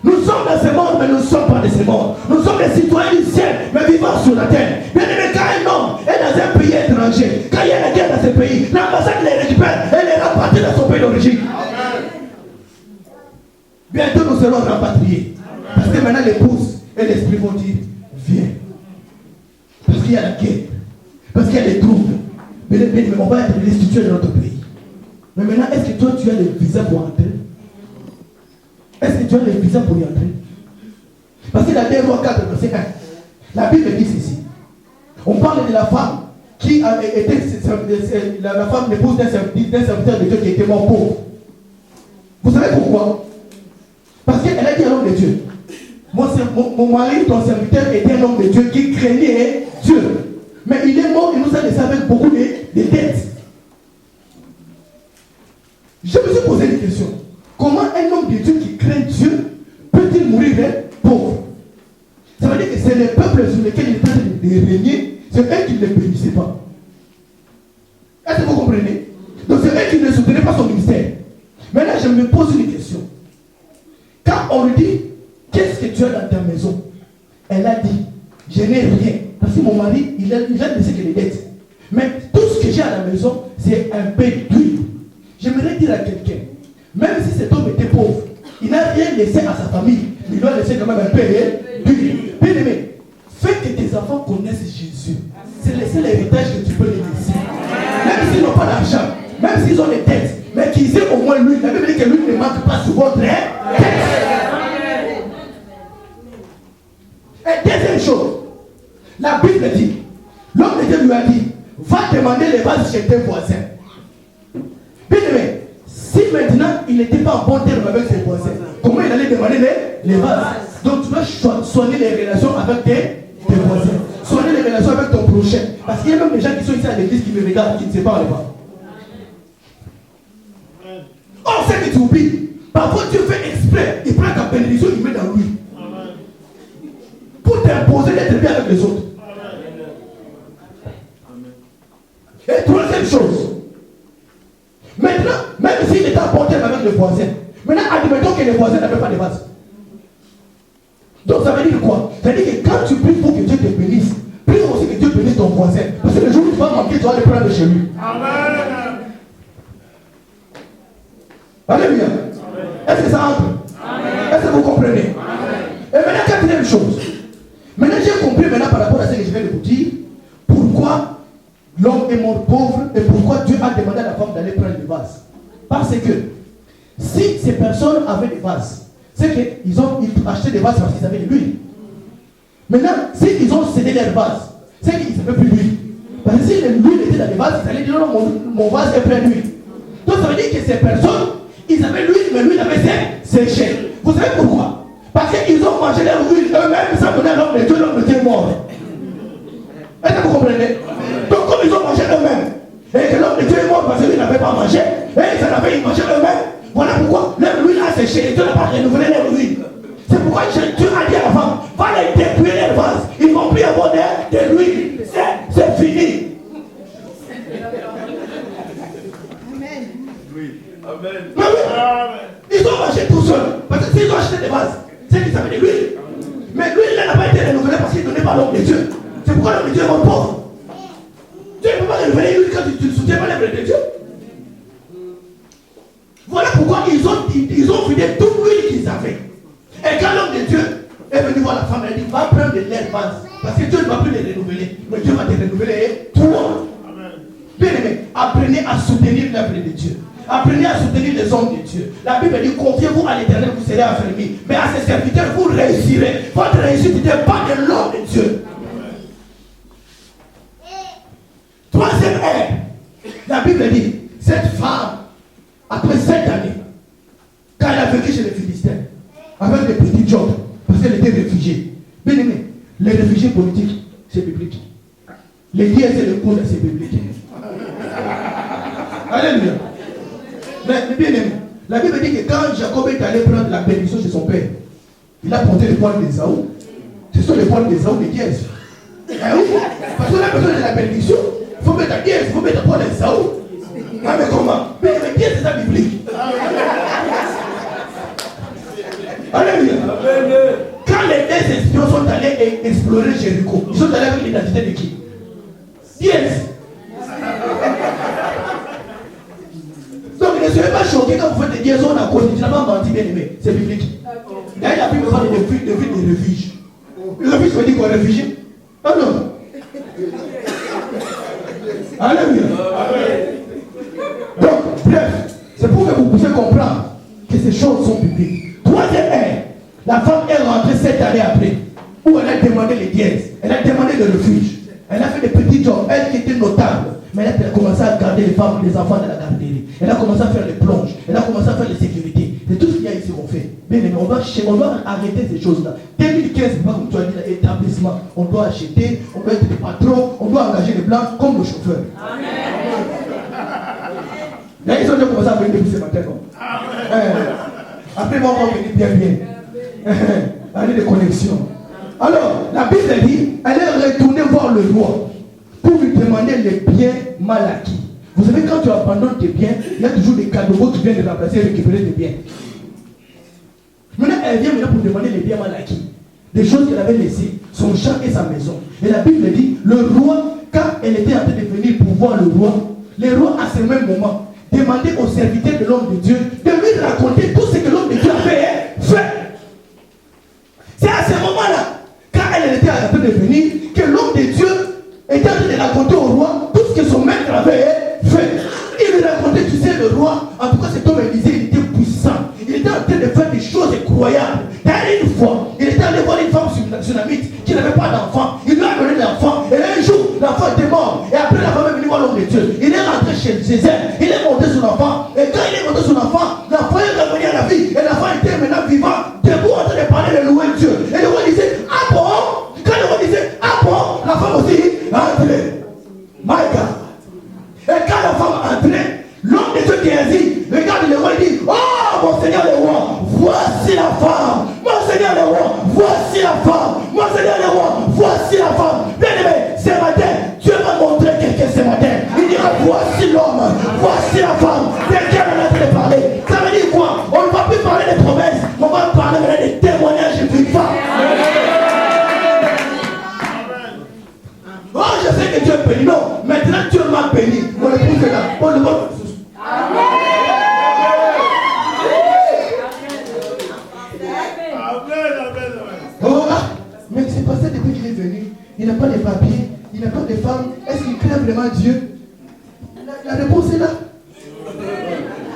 Nous sommes dans ce monde, mais nous ne sommes pas de ce monde. Nous sommes des citoyens du ciel, mais vivant sur la terre. Bien aimé, quand un homme est dans un pays étranger, quand il y a la guerre dans ce pays, l'ambassade les récupère et les rapatrie dans son pays d'origine. Bientôt nous serons rapatriés. Parce que maintenant l'épouse et l'esprit vont dire, viens. Parce qu'il y a la guerre. Parce qu'il y a les troubles. Mais on va être restitués dans notre pays. Mais maintenant, est-ce que toi tu as le visa pour entrer? Est-ce que tu as le visa pour y entrer? Parce que dans 2 Rois 4, verset 1, la Bible dit ceci. On parle de la femme qui a été la femme l'épouse d'un serviteur de Dieu qui était mort pauvre. Vous savez pourquoi? Parce qu'elle a dit à l'homme de Dieu, mon mari, ton serviteur, était un homme de Dieu qui craignait Dieu. Mais il est mort, il nous a laissé avec beaucoup de dettes. Je me suis posé une question. Comment un homme de Dieu qui craint Dieu peut-il mourir pauvre? Ça veut dire que c'est le peuple sur lequel il est en train de régner, c'est eux qui ne le bénissaient pas. Est-ce que vous comprenez? Donc c'est eux qui ne soutenaient pas son ministère. Maintenant, je me pose une question. Quand on lui dit, qu'est-ce que tu as dans ta maison? Elle a dit, je n'ai rien. parce que mon mari, il a laissé que les dettes. Mais tout ce que j'ai à la maison, c'est un peu d'huile. J'aimerais dire à quelqu'un, même si cet homme était pauvre, il n'a rien laissé à sa famille, il doit laisser quand même un peu d'huile. Bien aimé, fais que tes enfants connaissent Jésus. C'est le seul héritage que tu peux les laisser. Même s'ils n'ont pas d'argent, même s'ils ont des dettes, mais qu'ils aient au moins l'huile. La Bible dit que l'huile ne manque pas sur votre tête. Et deuxième chose, la Bible dit, l'homme de Dieu lui a dit, va demander les vases chez tes voisins. Bien aimé, si maintenant il n'était pas en bon terme avec ses voisins, comment il allait demander les vases? Donc tu dois soigner les relations avec tes voisins. Soigner les relations avec ton prochain. Parce qu'il y a même des gens qui sont ici à l'église qui me regardent, qui ne savent pas les pas. On sait que tu oublies. Parfois tu fais exprès, il prend ta bénédiction, il met dans lui. Pour t'imposer d'être bien avec les autres. Et troisième chose, maintenant, même s'il est en bon terme avec le voisin, maintenant admettons que les voisins n'avaient pas de base. Donc ça veut dire quoi? Ça veut dire que quand tu pries pour que Dieu te bénisse, prie aussi que Dieu bénisse ton voisin. Parce que le jour où tu vas manquer, tu vas le prendre chez lui. Amen. Alléluia. Est-ce que ça entre? Est-ce que vous comprenez? Et maintenant, quatrième chose. Maintenant, j'ai compris maintenant par rapport à ce que je viens de vous dire, pourquoi l'homme est mort pauvre et pourquoi Dieu a demandé à la femme d'aller prendre des vases. Parce que si ces personnes avaient des vases, c'est qu'ils ont acheté des vases parce qu'ils avaient de l'huile. Maintenant, s'ils ont cédé leurs vases, c'est qu'ils n'avaient plus d'huile. Parce que si l'huile était dans les vases, ils allaient dire non, mon vase est plein d'huile. Donc ça veut dire que ces personnes, ils avaient l'huile, mais l'huile avait séché. Vous savez pourquoi? Parce qu'ils ont mangé leur huile eux-mêmes sans donner à l'homme de Dieu, l'homme de Dieu est mort. Est-ce que vous comprenez? Donc comme ils ont mangé eux-mêmes, et que l'homme de Dieu est mort parce qu'ils n'avaient pas mangé, et ils avaient mangé eux-mêmes, voilà pourquoi leur huile a séché et Dieu n'a pas renouvelé leur huile. C'est pourquoi Dieu a dit à la femme, va les dépouiller les vases, ils ne vont plus avoir de l'huile, c'est fini. Amen. Oui. Amen. Mais oui, ils ont mangé tout seuls, parce que s'ils ont acheté des vases, c'est qu'ils avaient de l'huile. Mais l'huile n'a pas été renouvelée parce qu'il ne donnait pas l'homme de Dieu. C'est pourquoi l'homme de Dieu est mort pauvre. Dieu ne peut pas renouveler l'huile quand tu ne soutiens pas l'œuvre de Dieu. Voilà pourquoi ils ont vidé toute l'huile qu'ils avaient. Et quand l'homme de Dieu est venu voir la femme, elle dit, va prendre de l'air vases. Parce que Dieu ne va plus les renouveler. Mais Dieu va te renouveler toi. Bien aimé, apprenez à soutenir l'œuvre de Dieu. Apprenez à soutenir les hommes de Dieu. La Bible dit, confiez-vous à l'Éternel, vous serez affermis. Mais à ses serviteurs, vous réussirez. Votre réussite n'est pas de l'homme de Dieu. Troisième ère, la Bible dit, cette femme, après 7 années, quand elle a vécu chez les Philistins, avec des petits jobs, parce qu'elle était réfugiée. Bien aimé, les réfugiés politiques, c'est biblique. Les dièses et les coudes, c'est biblique. Alléluia. Mais bien aimé, la Bible dit que quand Jacob est allé prendre la bénédiction chez son père, il a porté les poils d'Ésaü. Ce sont les poils d'Ésaü, les dièses. Parce qu'on a besoin de la bénédiction. Il faut mettre la dièse, il faut mettre la poil d'Ésaü. Ah mais comment? Mais dièse, c'est ça biblique. Alléluia. Quand les deux espions sont allés explorer Jéricho, ils sont allés avec l'identité de qui? Dièse. Donc ne soyez pas choqués quand vous faites des dièses, on a cause, tu n'as pas menti, bien aimé. C'est biblique. D'ailleurs, la Bible parle de vie de refuge. Le refuge veut dire qu'on est réfugié? Ah non. Alléluia. Donc, bref, c'est pour que vous puissiez comprendre que ces choses sont bibliques. Troisième ère, la femme est rentrée 7 années après, où elle a demandé les dièses, elle a demandé le refuge, elle a fait des petits jobs, elle qui était notable, mais elle a commencé à garder les femmes, les enfants dans la garderie, elle a commencé à faire les plonges, elle a commencé à faire les sécurités, c'est tout ce qu'il y a ici qu'on fait. Bien aimé, on doit arrêter ces choses-là. 2015, c'est pas comme tu as dit, l'établissement, on doit acheter, on doit être des patrons, on doit engager les blancs comme le chauffeur. Amen. Là, ils ont déjà commencé à venir depuis ce matin, non? Après, moi, on va venir bien. Année de connexion. Alors, la Bible dit, elle est retournée voir le roi pour lui demander les biens mal acquis. Vous savez, quand tu abandonnes tes biens, il y a toujours des cadeaux qui viennent de remplacer et récupérer tes biens. Maintenant, elle vient maintenant pour demander les biens mal acquis. Des choses qu'elle avait laissées. son champ et sa maison. Et la Bible dit, le roi, quand elle était en train de venir pour voir le roi à ce même moment, demandait aux serviteurs de l'homme de Dieu de lui raconter tout ce que l'homme de Dieu avait fait. C'est à ce moment-là, quand elle était en train de venir, que l'homme de Dieu était en train de raconter au roi tout ce que son maître avait fait. Il lui racontait, tu sais, le roi, en tout cas cet homme Élisée, il était puissant. Il était en train de faire des choses incroyables. D'ailleurs, une fois, il était allé voir une femme tsunamite qui n'avait pas d'enfant. Il lui a donné l'enfant. Et un jour, l'enfant était mort. Et après, la femme est venue voir l'homme de Dieu. Il est rentré chez elle. Il est monté son enfant. Et quand il est monté son enfant, l'enfant est revenu à la vie. Et l'enfant était maintenant vivant, debout en train de parler de louer Dieu. Et le roi disait, ah bon? Quand le roi disait, ah bon? La femme aussi, entrez. My God. Et quand la femme entrait, l'homme de Dieu qui est dit, regarde le roi et dit, oh mon Seigneur le roi, voici la femme. Mon Seigneur le roi, voici la femme. Mon Seigneur le roi, voici la femme. Bien aimé, ce matin, Dieu m'a montré quelqu'un ce matin. Il dira, voici l'homme, voici la femme. Quelqu'un en a train de parler. Ça veut dire quoi? On ne va plus parler des promesses, on va parler maintenant des témoignages vivants. Oh, je sais que Dieu est béni. Non, maintenant Dieu m'a béni. Mon épouse est là. On le voit. Oh, mais c'est passé depuis qu'il est venu. Il n'a pas de papiers, il n'a pas de femme. Est-ce qu'il craint vraiment Dieu? La réponse est là.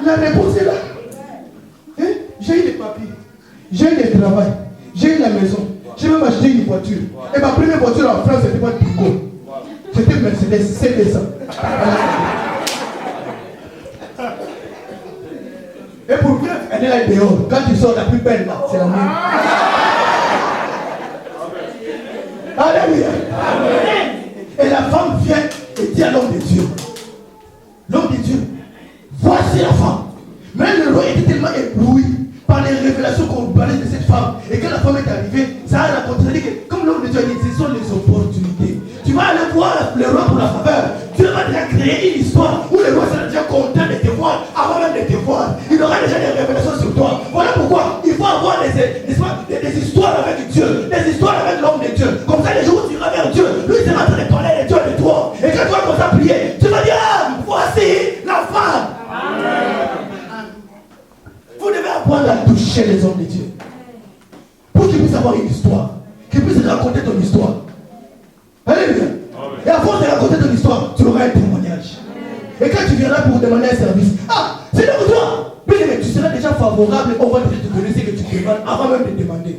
La réponse est là. Hein? J'ai eu des papiers, j'ai eu des travail, j'ai eu la maison, j'ai même acheté une voiture. Et ma première voiture en France, c'était pas de Twingo. C'était Mercedes, c'est ça. Et pour bien, elle est là dehors. Quand tu sors la plus belle là, c'est la mienne. Alléluia. Et la femme vient et dit à l'homme de Dieu, l'homme de Dieu, voici la femme. Mais le roi était tellement ébloui par les révélations qu'on parlait de cette femme. Et quand la femme est arrivée, ça a contradit que, comme l'homme de Dieu a dit, ce sont les opportunités. Tu vas aller voir le roi pour la faveur. Dieu va déjà créer une histoire où le roi sera déjà content de te voir avant même de te voir. Il aura déjà des révélations sur toi. Voilà pourquoi il faut avoir des histoires avec Dieu, des histoires avec l'homme de Dieu. Comme ça, les jours où tu iras vers Dieu, lui sera en train de parler de Dieu de toi. Et quand tu vas commencer à prier, tu vas dire, ah, voici la femme. Vous devez apprendre à toucher les hommes de Dieu. Pour qu'ils puissent avoir une histoire. Qu'ils puissent raconter ton histoire. Alléluia. Et à force de raconter ton histoire, tu auras un témoignage. Et quand tu viendras pour demander un service, ah, c'est là pour toi. Mais tu seras déjà favorable, on va déjà te donner ce que tu demandes avant même de demander.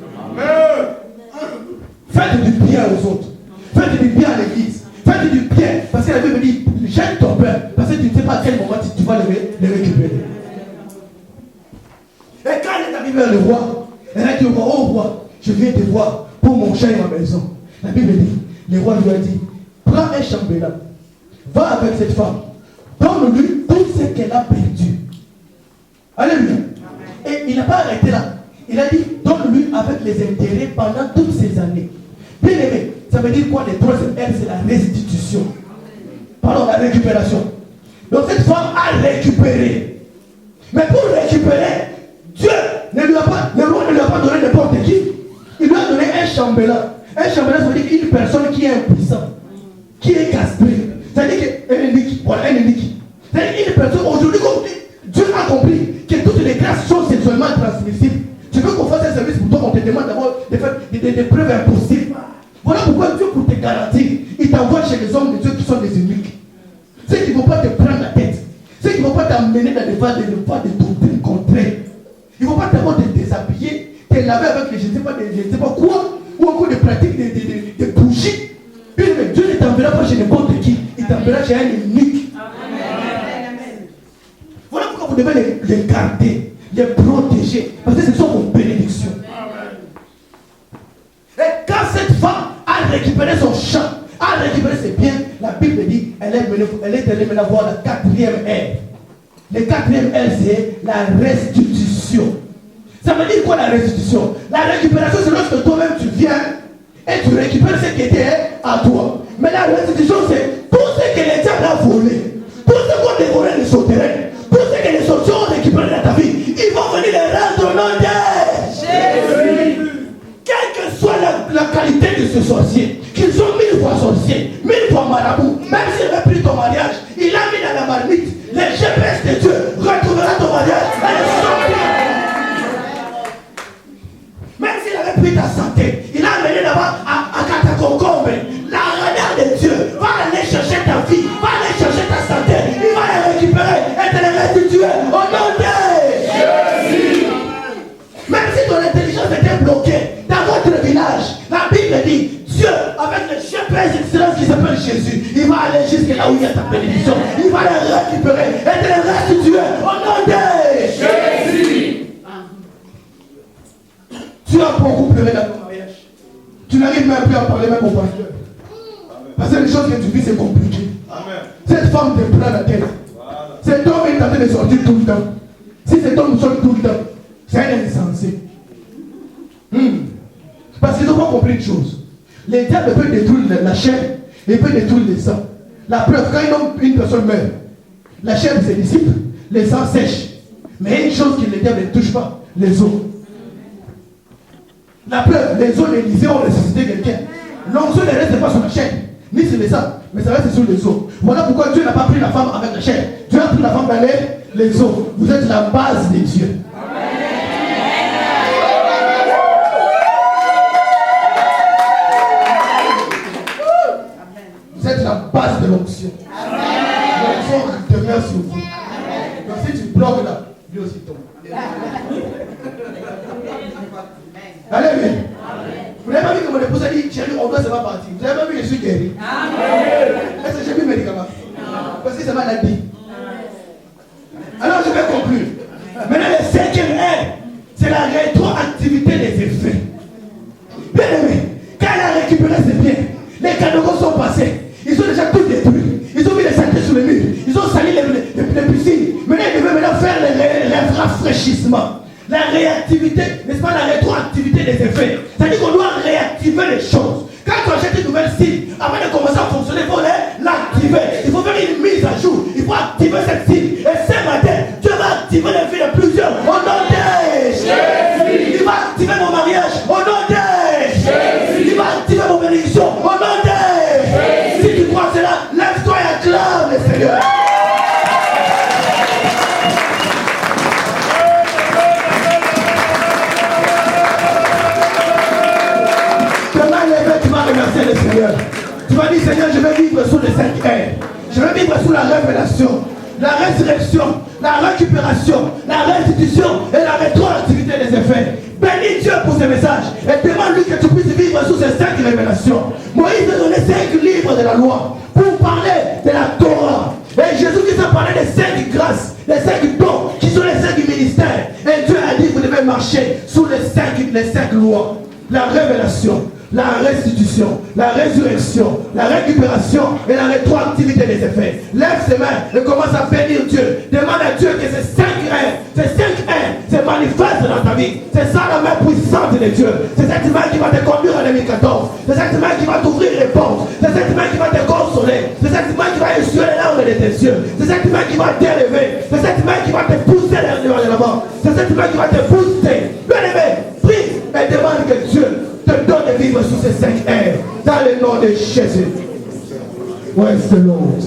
Faites du bien aux autres. Faites du bien à l'église. Faites du bien. Parce que la Bible dit, jette ton père. Parce que tu ne sais pas à quel moment tu vas les récupérer. Et quand elle est arrivée vers le roi, elle a dit au roi, oh roi, je viens te voir pour mon chien et ma maison. La Bible dit, le roi lui a dit, prends un chambellan, va avec cette femme, donne-lui tout ce qu'elle a perdu. Alléluia. Et il n'a pas arrêté là. Il a dit, donne-lui avec les intérêts pendant toutes ces années. Bien aimé, ça veut dire quoi? Le troisième R, c'est la restitution. Pardon, la récupération. Donc cette femme a récupéré. Mais pour récupérer, Dieu ne lui a pas, le roi ne lui a pas donné n'importe qui. Il lui a donné un chambellan. Un chambellan, ça veut dire une personne qui est impuissante, qui est castrée. C'est-à-dire qu'un unique, voilà, un unique. C'est-à-dire une personne, aujourd'hui, comme Dieu a compris que toutes les grâces sont sexuellement transmissibles. Tu veux qu'on fasse un service pour toi, on te demande d'abord de faire des preuves impossibles. Voilà pourquoi Dieu, pour te garantir, il t'envoie chez les hommes de Dieu qui sont des uniques. Ceux qui ne vont pas te prendre la tête. Ceux qui ne vont pas t'amener dans des phases de doctrines contraires. Ils ne vont pas t'avoir te déshabiller, te laver avec les je ne sais pas quoi, ou encore des pratiques des bougies. Mais Dieu ne t'enverra pas chez n'importe qui, il t'enverra chez un unique. Amen. Voilà pourquoi vous devez les garder, les protéger, parce que ce sont vos bénédictions. Et quand cette femme a récupéré son champ, a récupéré ses biens, la Bible dit, elle est allée maintenant voir la quatrième ère. Le quatrième ère, c'est la restitution. Ça veut dire quoi la restitution? La récupération, c'est lorsque toi-même tu viens et tu récupères ce qui était à toi. Mais la restitution, c'est tout ce que les diables ont volé, tout ce qu'on dévorait les sauterelles, tout ce que les sorciers ont récupéré dans ta vie, ils vont venir les rendre au nom de Jésus. Quelle que soit la qualité de ce sorcier. mariage, il a mis dans la marmite. Les GPS de Dieu retrouvera ton mariage. Elle est sortie. Même s'il avait pris ta santé, il a amené là-bas à Katakokombe. La regard de Dieu va aller chercher ta vie, va aller chercher ta santé. Il va les récupérer et te les restituer au nom de Jésus. Même si ton intelligence était bloquée dans votre village, la Bible dit, Dieu, avec le GPS d'excellence qui s'appelle Jésus, il va aller jusque là où il y a ta bénédiction. Il va les récupérer et te les restituer au nom de Jésus. Tu as beaucoup pleuré dans ton mariage. Tu n'arrives même plus à parler même au pasteur. Parce que les choses que tu vis, c'est compliqué. Amen. Cette femme te prend la tête. Voilà. Cet homme est en train de sortir tout le temps. Si cet homme sort tout le temps, c'est un insensé. Parce qu'ils n'ont pas compris une chose. Les diables peuvent détruire la chair et peuvent détruire le sang. La preuve, quand une personne meurt, la chair se dissipe, le sang sèche. Mais il y a une chose que les diables ne touchent pas, les os. La preuve, les os d'Élisée ont ressuscité quelqu'un. L'onction ne reste pas sur la chair, ni sur les sang, mais ça reste sur les os. Voilà pourquoi Dieu n'a pas pris la femme avec la chair. Dieu a pris la femme dans les os. Vous êtes la base des dieux. Vous êtes la base de l'onction. L'onction demeure sur vous. Donc si tu bloques là, lui aussi tombe. Alléluia. Vous n'avez pas vu que mon épouse a dit, chérie, on doit se faire partir. Vous n'avez pas vu que je suis guéri. Est-ce que j'ai mis le médicament? Parce que c'est maladie. Alors je vais conclure. Maintenant, le cinquième R, c'est la rétroactivité des effets. Bien aimé, quand elle a récupéré ses biens, les cadeaux sont passés. Ils ont déjà tout détruit. Ils ont mis les saletés sur les murs. Ils ont sali les piscines. Maintenant, ils devaient maintenant faire les rafraîchissements. La réactivité, n'est-ce pas, la rétroactivité des effets. C'est-à-dire qu'on doit réactiver les choses. Quand tu achètes une nouvelle cible, avant de commencer à fonctionner, il faut l'activer. Il faut faire une mise à jour. Il faut activer cette cible. Et ce matin, Dieu va activer les vies de plusieurs. Au nom de Jésus. Il va activer mon mariage. Au nom de Jésus. Il va activer mon bénédiction. Au nom de Jésus. Si tu crois cela, lève-toi et acclame le Seigneur. Remercier le Seigneur. Tu vas dire, Seigneur, je vais vivre sous les 5 R. Je vais vivre sous la révélation, la résurrection, la récupération, la restitution et la rétroactivité des effets. Bénis Dieu pour ce message et demande-lui que tu puisses vivre sous ces 5 révélations. Moïse a donné 5 livres de la loi pour parler de la Torah. Et Jésus-Christ a parlé des 5 grâces, les 5 dons qui sont les 5 ministères. Et Dieu a dit, vous devez marcher sous les 5 lois. La révélation, la restitution, la résurrection, la récupération et la rétroactivité des effets. Lève ses mains et commence à bénir Dieu. Demande à Dieu que ces 5 R se manifestent dans ta vie. C'est ça la main puissante de Dieu. C'est cette main qui va te conduire en 2014. C'est cette main qui va t'ouvrir les portes. C'est cette main qui va te consoler. C'est cette main qui va essuyer les larmes de tes yeux. C'est cette main qui va t'élever. C'est cette main qui va te pousser vers l'avant. C'est cette main qui va te booster. Bien-aimé, prie et demande que Dieu te donne de vivre sous ces 5 R dans le nom de Jésus. Where is the Lord?